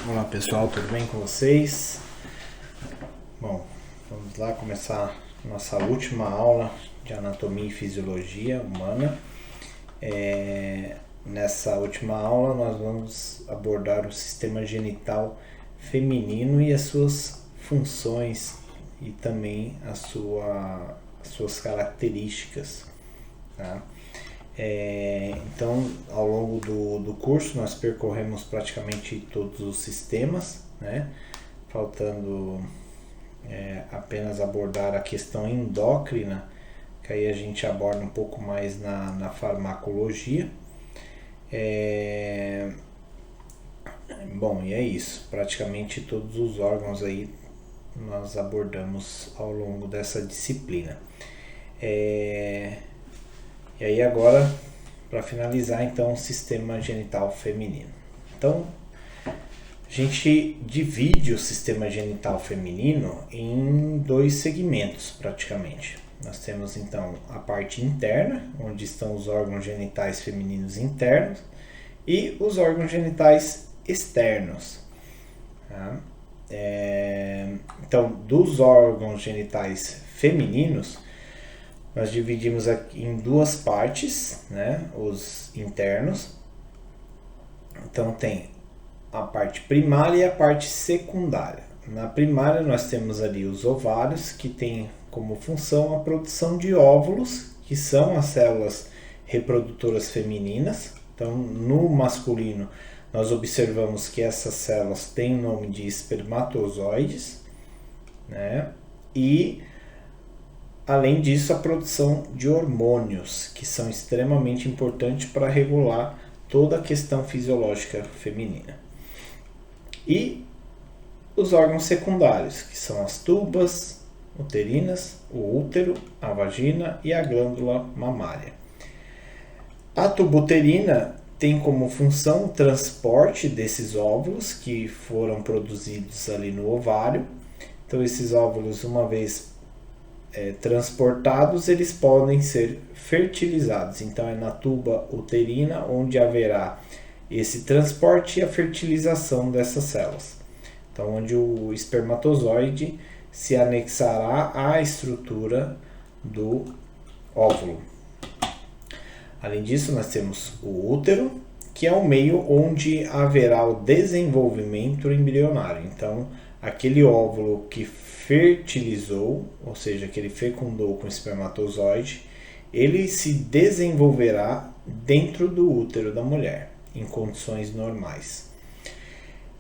Olá pessoal, tudo bem com vocês? Bom, vamos lá começar nossa última aula de anatomia e fisiologia humana. Nessa última aula nós vamos abordar o sistema genital feminino e as suas funções e também as suas características, tá? Então, ao longo do curso, nós percorremos praticamente todos os sistemas, né? Faltando apenas abordar a questão endócrina, que aí a gente aborda um pouco mais na farmacologia. Bom, e é isso. Praticamente todos os órgãos aí nós abordamos ao longo dessa disciplina. E aí agora, para finalizar, então, o sistema genital feminino. Então, a gente divide o sistema genital feminino em dois segmentos, praticamente. Nós temos, então, a parte interna, onde estão os órgãos genitais femininos internos, e os órgãos genitais externos. Tá? Então, dos órgãos genitais femininos, nós dividimos aqui em duas partes, né? Os internos. Então tem a parte primária e a parte secundária. Na primária nós temos ali os ovários, que tem como função a produção de óvulos, que são as células reprodutoras femininas. Então no masculino nós observamos que essas células têm o nome de espermatozoides, né? E além disso, a produção de hormônios, que são extremamente importantes para regular toda a questão fisiológica feminina. E os órgãos secundários, que são as tubas uterinas, o útero, a vagina e a glândula mamária. A tuba uterina tem como função o transporte desses óvulos que foram produzidos ali no ovário. Então, esses óvulos, uma vez transportados, eles podem ser fertilizados. Então é na tuba uterina onde haverá esse transporte e a fertilização dessas células. Então onde o espermatozoide se anexará à estrutura do óvulo. Além disso, nós temos o útero, que é o meio onde haverá o desenvolvimento embrionário. Então aquele óvulo que fertilizou, ou seja, que ele fecundou com espermatozoide, ele se desenvolverá dentro do útero da mulher, em condições normais.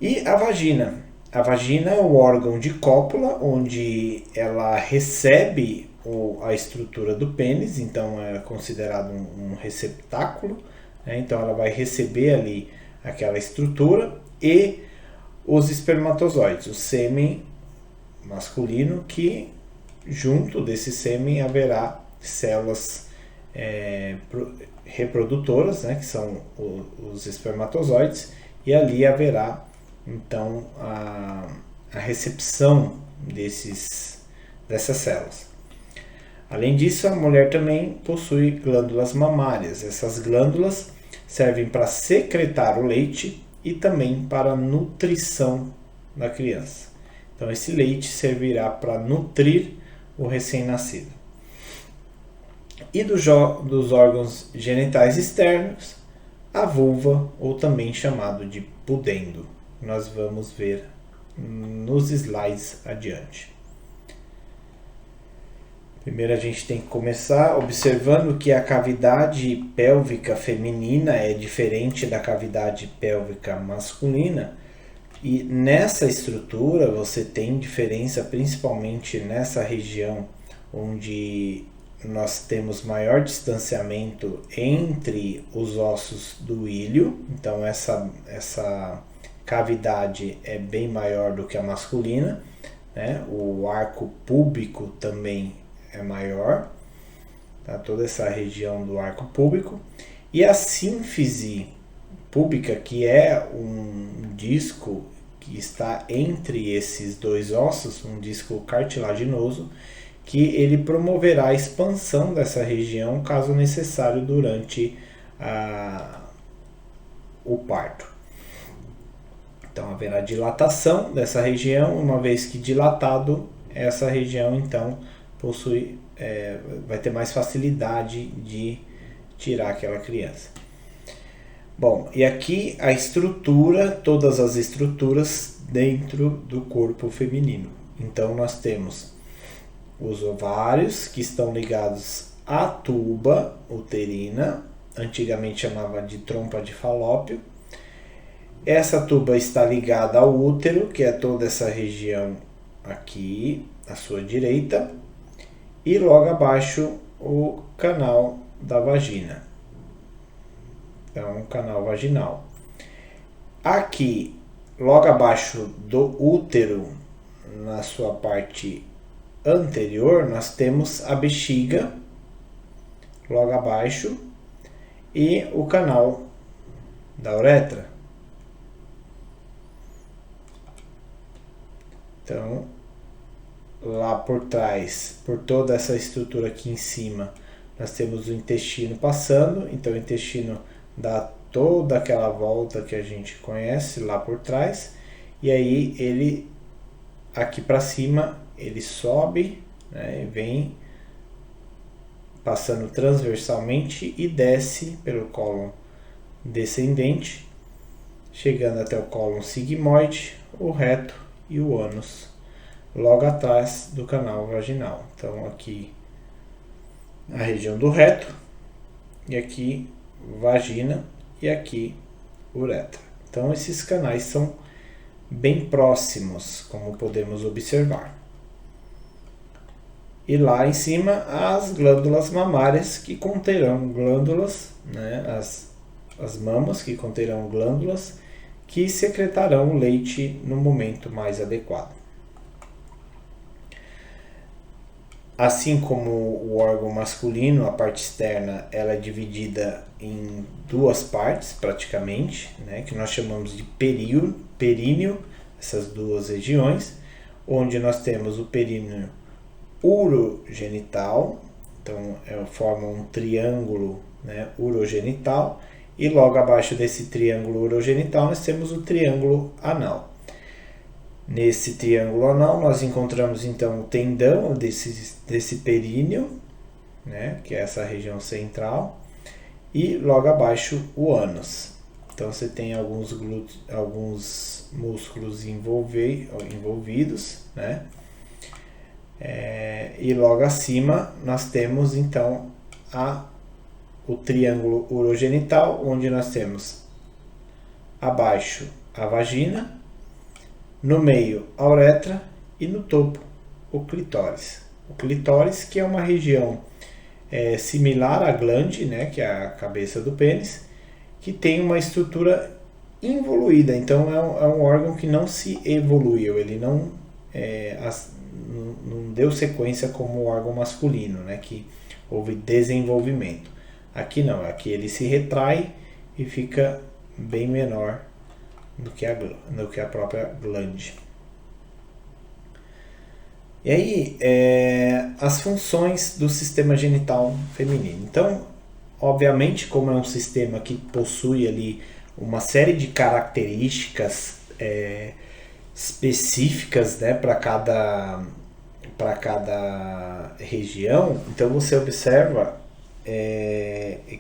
E a vagina. A vagina é o órgão de cópula, onde ela recebe a estrutura do pênis, então é considerado um receptáculo, né? Então ela vai receber ali aquela estrutura e os espermatozoides, o sêmen masculino, que junto desse sêmen haverá células reprodutoras, né, que são os espermatozoides, e ali haverá então a recepção dessas células. Além disso, a mulher também possui glândulas mamárias. Essas glândulas servem para secretar o leite e também para a nutrição da criança. Então esse leite servirá para nutrir o recém-nascido. E dos órgãos genitais externos, a vulva, ou também chamado de pudendo. Nós vamos ver nos slides adiante. Primeiro a gente tem que começar observando que a cavidade pélvica feminina é diferente da cavidade pélvica masculina. E nessa estrutura você tem diferença principalmente nessa região onde nós temos maior distanciamento entre os ossos do ilho. Então essa cavidade é bem maior do que a masculina, né? O arco púbico também é maior, tá? Toda essa região do arco púbico. E a sínfise púbica, que é um disco que está entre esses dois ossos, um disco cartilaginoso, que ele promoverá a expansão dessa região caso necessário durante o parto. Então haverá dilatação dessa região, uma vez que dilatado, essa região então vai ter mais facilidade de tirar aquela criança. Bom, e aqui a estrutura, todas as estruturas dentro do corpo feminino. Então nós temos os ovários, que estão ligados à tuba uterina, antigamente chamava de trompa de Falópio. Essa tuba está ligada ao útero, que é toda essa região aqui, à sua direita, e logo abaixo o canal da vagina. Então, um canal vaginal. Aqui, logo abaixo do útero, na sua parte anterior, nós temos a bexiga, logo abaixo, e o canal da uretra. Então, lá por trás, por toda essa estrutura aqui em cima, nós temos o intestino passando. Então o intestino dá toda aquela volta que a gente conhece lá por trás, e aí ele aqui para cima ele sobe, né, vem passando transversalmente e desce pelo cólon descendente, chegando até o cólon sigmoide, o reto e o ânus, logo atrás do canal vaginal. Então aqui a região do reto, e aqui vagina, e aqui uretra. Então esses canais são bem próximos, como podemos observar. E lá em cima as glândulas mamárias, que conterão glândulas, né, as mamas que conterão glândulas que secretarão o leite no momento mais adequado. Assim como o órgão masculino, a parte externa ela é dividida em duas partes praticamente, né, que nós chamamos de períneo, essas duas regiões, onde nós temos o períneo urogenital, então forma um triângulo, né, urogenital, e logo abaixo desse triângulo urogenital nós temos o triângulo anal. Nesse triângulo anal nós encontramos então o tendão desse períneo, né, que é essa região central, e logo abaixo o ânus. Então você tem alguns músculos envolvidos, né? E logo acima nós temos então o triângulo urogenital, onde nós temos abaixo a vagina, no meio a uretra e no topo o clitóris. O clitóris, que é uma região similar à glande, né, que é a cabeça do pênis, que tem uma estrutura involuída. Então é um órgão que não se evoluiu, ele não deu sequência como o órgão masculino, né, que houve desenvolvimento. Aqui não, aqui ele se retrai e fica bem menor do que a própria glande. E aí, as funções do sistema genital feminino. Então, obviamente, como é um sistema que possui ali uma série de características específicas, né, para cada região, então você observa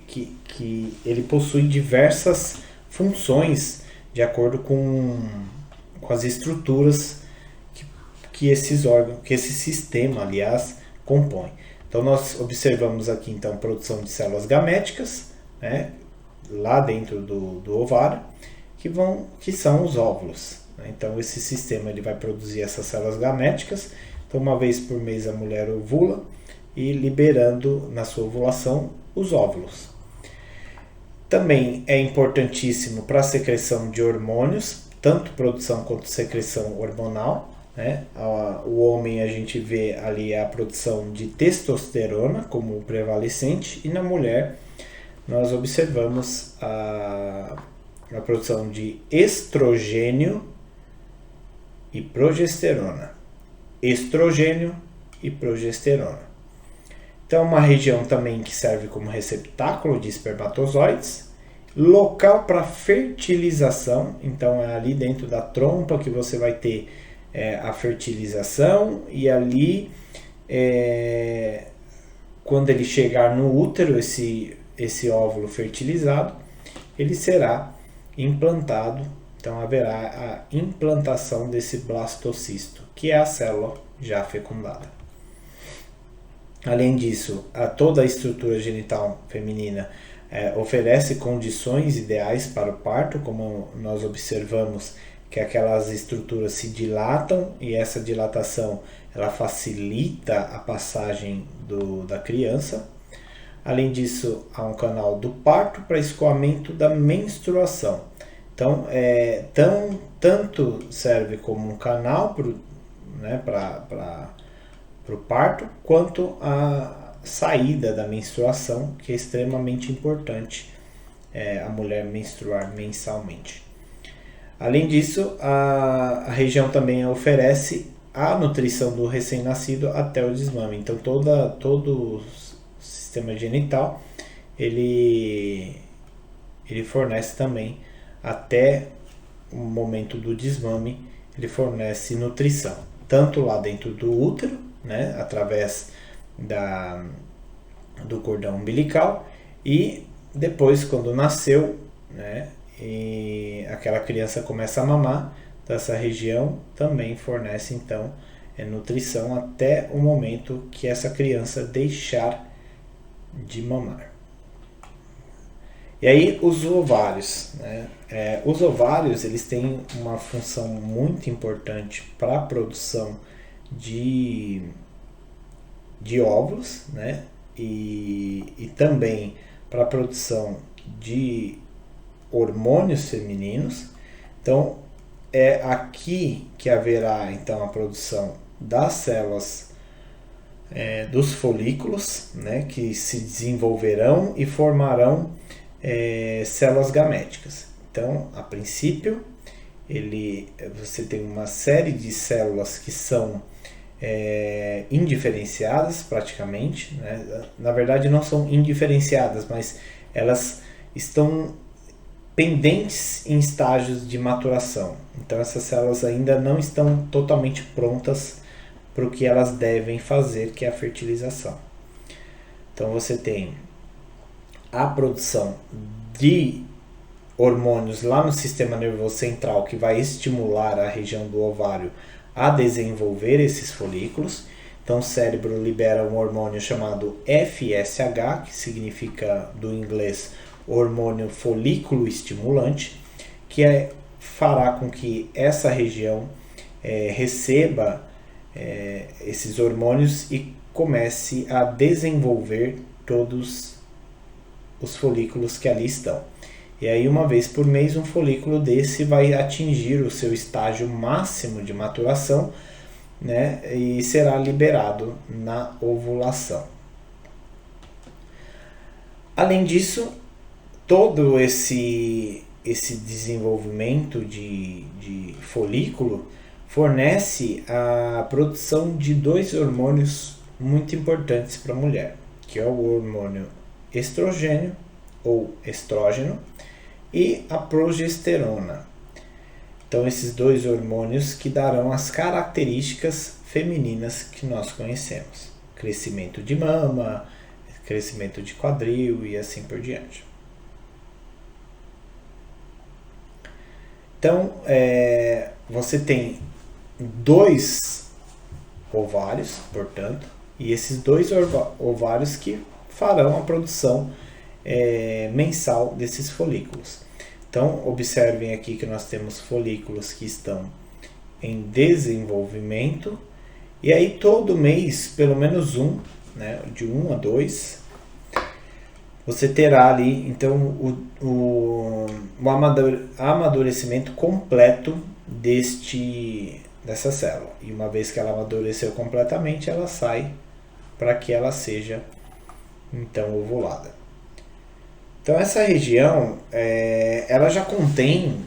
que ele possui diversas funções de acordo com as estruturas que esses órgãos, que esse sistema, aliás, compõe. Então nós observamos aqui então produção de células gaméticas, né, lá dentro do ovário, que são os óvulos. Então esse sistema ele vai produzir essas células gaméticas. Então uma vez por mês a mulher ovula e liberando na sua ovulação os óvulos. Também é importantíssimo para a secreção de hormônios, tanto produção quanto secreção hormonal, né? O homem a gente vê ali a produção de testosterona como prevalecente, e na mulher nós observamos a produção de estrogênio e progesterona. Estrogênio e progesterona. Então, uma região também que serve como receptáculo de espermatozoides, Local para fertilização, então é ali dentro da trompa que você vai ter a fertilização, e ali quando ele chegar no útero, esse óvulo fertilizado, ele será implantado, então haverá a implantação desse blastocisto, que é a célula já fecundada. Além disso, toda a estrutura genital feminina oferece condições ideais para o parto, como nós observamos que aquelas estruturas se dilatam e essa dilatação ela facilita a passagem da criança. Além disso, há um canal do parto para escoamento da menstruação. Então, tanto serve como um canal para o parto, quanto a saída da menstruação, que é extremamente importante a mulher menstruar mensalmente. Além disso, a região também oferece a nutrição do recém-nascido até o desmame. Então todo o sistema genital ele fornece também até o momento do desmame, ele fornece nutrição, tanto lá dentro do útero, né, através do cordão umbilical, e depois quando nasceu, né, e aquela criança começa a mamar, dessa região também fornece então nutrição até o momento que essa criança deixar de mamar. E aí os ovários, né? Os ovários eles têm uma função muito importante para a produção de óvulos, né? E também para a produção de hormônios femininos. Então é aqui que haverá então a produção das células dos folículos, né, que se desenvolverão e formarão células gaméticas. Então, a princípio, você tem uma série de células que são indiferenciadas praticamente, né? Na verdade não são indiferenciadas, mas elas estão pendentes em estágios de maturação. Então essas células ainda não estão totalmente prontas para o que elas devem fazer, que é a fertilização. Então você tem a produção de hormônios lá no sistema nervoso central, que vai estimular a região do ovário a desenvolver esses folículos. Então o cérebro libera um hormônio chamado FSH, que significa do inglês hormônio folículo estimulante, que fará com que essa região receba esses hormônios e comece a desenvolver todos os folículos que ali estão. E aí, uma vez por mês, um folículo desse vai atingir o seu estágio máximo de maturação, né, e será liberado na ovulação. Além disso, todo esse desenvolvimento de folículo fornece a produção de dois hormônios muito importantes para a mulher, que é o hormônio estrogênio ou estrógeno e a progesterona. Então esses dois hormônios que darão as características femininas que nós conhecemos: crescimento de mama, crescimento de quadril e assim por diante. Então você tem dois ovários, portanto, e esses dois ovários que farão a produção mensal desses folículos. Então, observem aqui que nós temos folículos que estão em desenvolvimento, e aí todo mês, pelo menos um, né, de 1 a 2, você terá ali então o amadurecimento completo dessa célula. E uma vez que ela amadureceu completamente, ela sai para que ela seja então ovulada. Então essa região ela já contém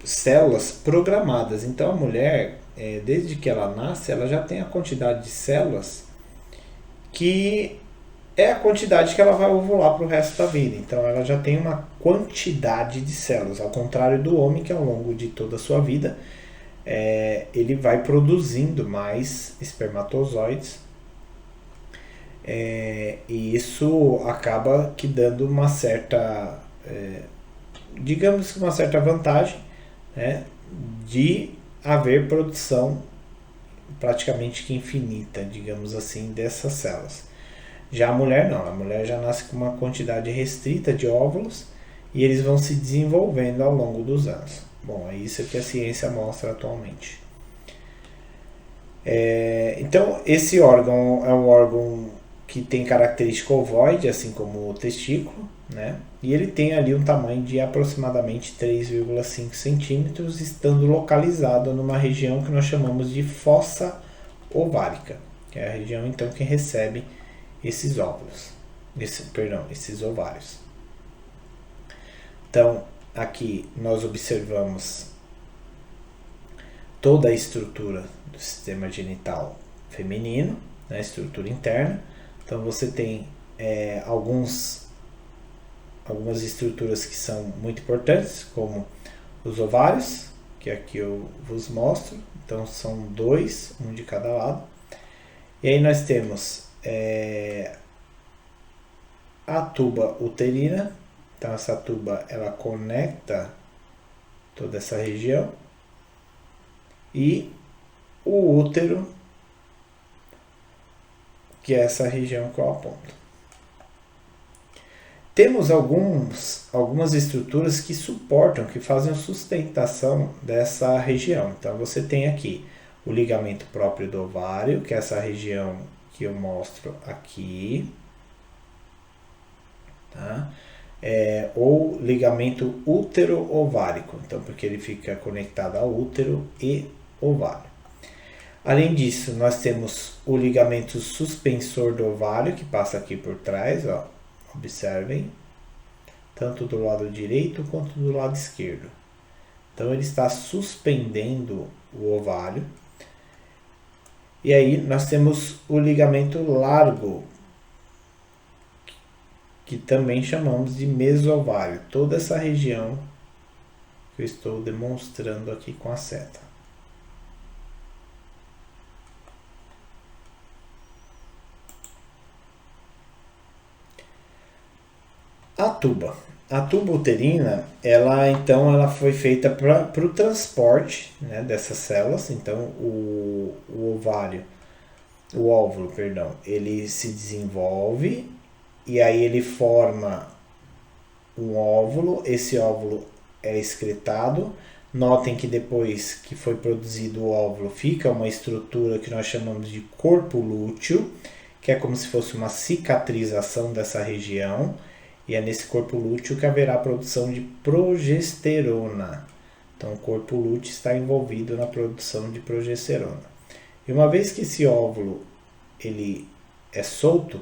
células programadas. Então a mulher, desde que ela nasce, ela já tem a quantidade de células que é a quantidade que ela vai ovular para o resto da vida. Então ela já tem uma quantidade de células, ao contrário do homem, que ao longo de toda a sua vida ele vai produzindo mais espermatozoides, e isso acaba que dando uma certa, digamos, uma certa vantagem, né, de haver produção praticamente que infinita, digamos assim, dessas células. Já a mulher não, a mulher já nasce com uma quantidade restrita de óvulos e eles vão se desenvolvendo ao longo dos anos. Bom, é isso que a ciência mostra atualmente. Então, esse órgão é um órgão que tem característica ovoide, assim como o testículo, né? E ele tem ali um tamanho de aproximadamente 3,5 centímetros, estando localizado numa região que nós chamamos de fossa ovárica, que é a região então que recebe esses óvulos, esses ovários. Então, aqui nós observamos toda a estrutura do sistema genital feminino, né, estrutura interna. Então você tem algumas estruturas que são muito importantes, como os ovários, que aqui eu vos mostro. Então são dois, um de cada lado. E aí nós temos a tuba uterina. Então essa tuba ela conecta toda essa região. E o útero, que é essa região que eu aponto. Temos algumas estruturas que suportam, que fazem a sustentação dessa região. Então você tem aqui o ligamento próprio do ovário, que é essa região que eu mostro aqui, tá? Ou ligamento útero-ovárico, então porque ele fica conectado ao útero e ovário. Além disso, nós temos o ligamento suspensor do ovário, que passa aqui por trás, ó. Observem, tanto do lado direito quanto do lado esquerdo. Então ele está suspendendo o ovário. E aí nós temos o ligamento largo, que também chamamos de mesovário. Toda essa região que eu estou demonstrando aqui com a seta. A tuba uterina, ela foi feita para o transporte, né, dessas células. Então o óvulo, ele se desenvolve e aí ele forma um óvulo. Esse óvulo é excretado. Notem que depois que foi produzido o óvulo, fica uma estrutura que nós chamamos de corpo lúteo, que é como se fosse uma cicatrização dessa região. E é nesse corpo lúteo que haverá a produção de progesterona. Então o corpo lúteo está envolvido na produção de progesterona. E uma vez que esse óvulo ele é solto,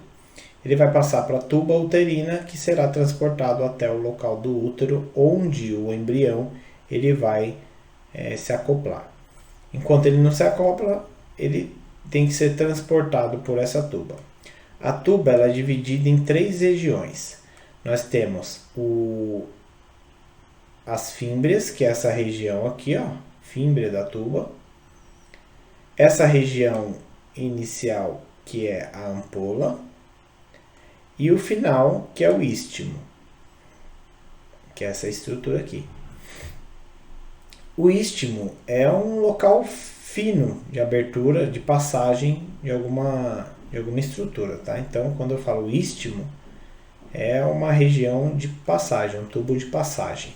ele vai passar para a tuba uterina, que será transportado até o local do útero, onde o embrião ele vai se acoplar. Enquanto ele não se acopla, ele tem que ser transportado por essa tuba. A tuba ela é dividida em 3 regiões. Nós temos as fímbrias, que é essa região aqui, ó, fímbria da tuba. Essa região inicial, que é a ampola. E o final, que é o istmo, que é essa estrutura aqui. O istmo é um local fino de abertura, de passagem de alguma estrutura, tá? Então, quando eu falo istmo, é uma região de passagem, um tubo de passagem.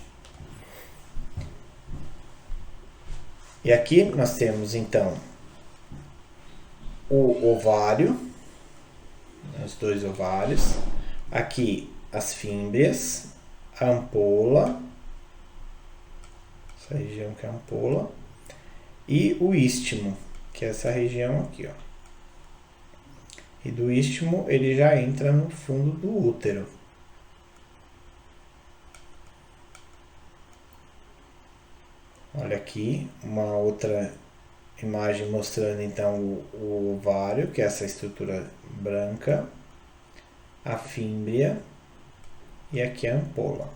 E aqui nós temos então o ovário, os 2 ovários, aqui as fímbrias, a ampola, essa região que é a ampola, e o istmo, que é essa região aqui, ó. E do istmo ele já entra no fundo do útero. Olha aqui uma outra imagem mostrando então o ovário, que é essa estrutura branca, a fímbria e aqui a ampola.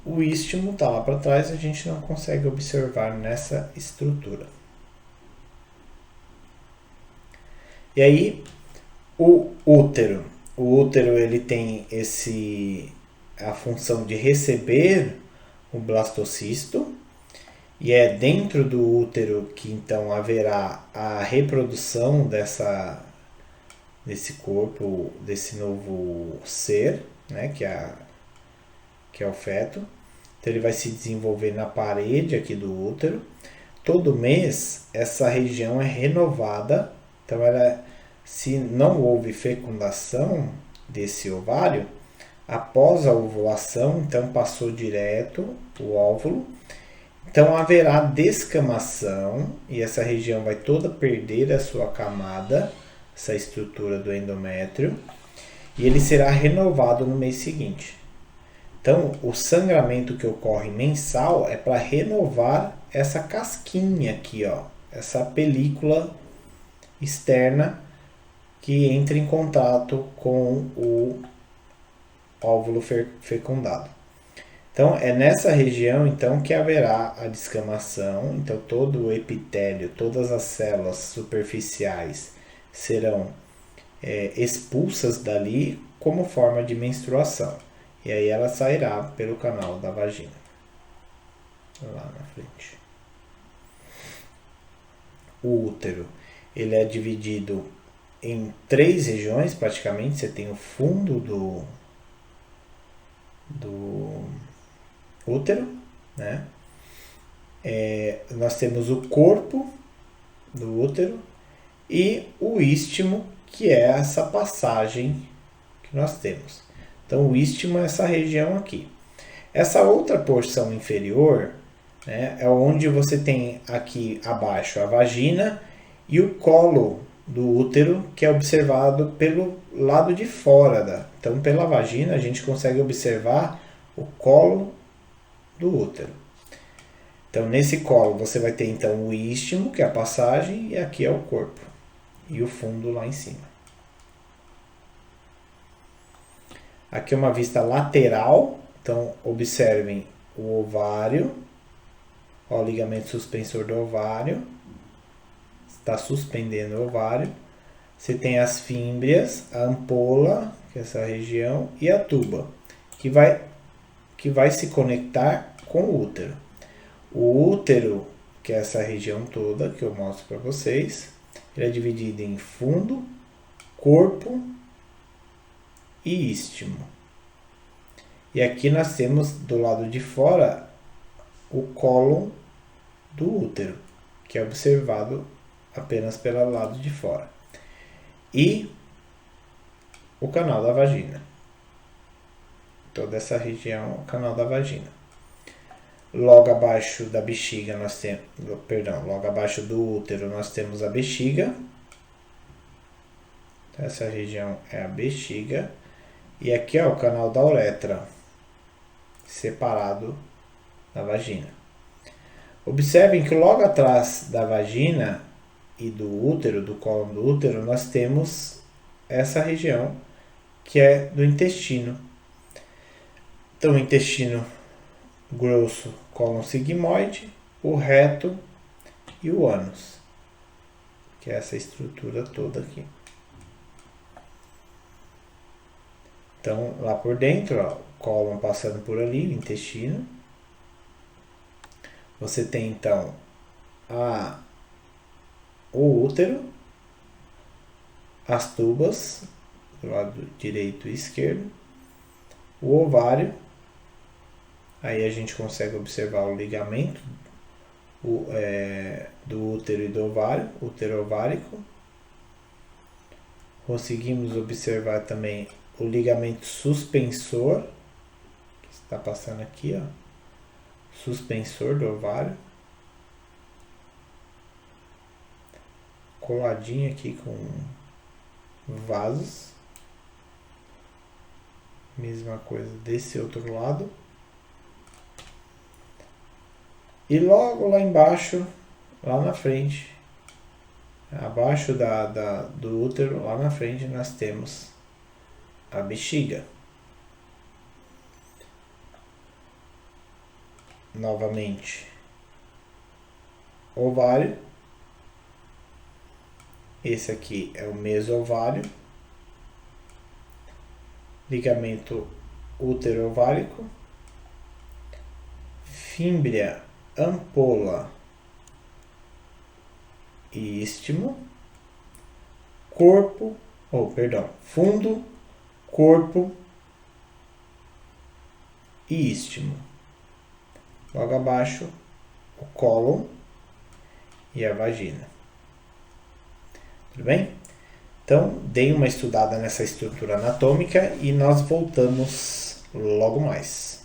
O istmo está lá para trás, a gente não consegue observar nessa estrutura. E aí, o útero. O útero ele tem a função de receber o blastocisto, e é dentro do útero que então haverá a reprodução desse corpo, desse novo ser, né, que é o feto. Então ele vai se desenvolver na parede aqui do útero. Todo mês essa região é renovada. Então se não houve fecundação desse ovário, após a ovulação, então passou direto o óvulo. Então haverá descamação e essa região vai toda perder a sua camada, essa estrutura do endométrio, e ele será renovado no mês seguinte. Então, o sangramento que ocorre mensal é para renovar essa casquinha aqui, ó, essa película externa que entra em contato com o óvulo fecundado. Então, é nessa região então que haverá a descamação. Então, todo o epitélio, todas as células superficiais serão expulsas dali como forma de menstruação. E aí ela sairá pelo canal da vagina. Lá na frente. O útero, ele é dividido em 3 regiões, praticamente. Você tem o fundo do útero, né? Nós temos o corpo do útero e o istmo, que é essa passagem que nós temos. Então, o istmo é essa região aqui. Essa outra porção inferior, né, é onde você tem aqui abaixo a vagina e o colo do útero, que é observado pelo lado de fora. Então, pela vagina, a gente consegue observar o colo do útero. Então, nesse colo, você vai ter então o istmo, que é a passagem, e aqui é o corpo. E o fundo lá em cima. Aqui é uma vista lateral, então observem o ovário, ó, o ligamento suspensor do ovário, está suspendendo o ovário. Você tem as fímbrias, a ampola, que é essa região, e a tuba, que vai se conectar com o útero. O útero, que é essa região toda que eu mostro para vocês, ele é dividido em fundo, corpo e istmo. E aqui nós temos do lado de fora o cólon do útero, que é observado apenas pelo lado de fora. E o canal da vagina. Toda essa região é o canal da vagina. Logo abaixo da bexiga nós temos, logo abaixo do útero nós temos a bexiga. Essa região é a bexiga. E aqui é o canal da uretra, separado da vagina. Observem que logo atrás da vagina e do útero, do colo do útero, nós temos essa região que é do intestino. Então, o intestino grosso, cólon sigmoide, o reto e o ânus, que é essa estrutura toda aqui. Então, lá por dentro, ó, o cólon passando por ali, o intestino. Você tem, então, o útero, as tubas, do lado direito e esquerdo, o ovário. Aí a gente consegue observar o ligamento do útero e do ovário, útero ovárico. Conseguimos observar também o ligamento suspensor, que está passando aqui, ó, suspensor do ovário, coladinho aqui com vasos. Mesma coisa desse outro lado. E logo lá embaixo, lá na frente, abaixo do útero, lá na frente, nós temos a bexiga. novamente ovário. Esse aqui é o mesovário. Ligamento útero-ovárico. Fímbria, ampola e istmo. Fundo, corpo e istmo. Logo abaixo, o cólon e a vagina. Tudo bem? Então, dei uma estudada nessa estrutura anatômica e nós voltamos logo mais.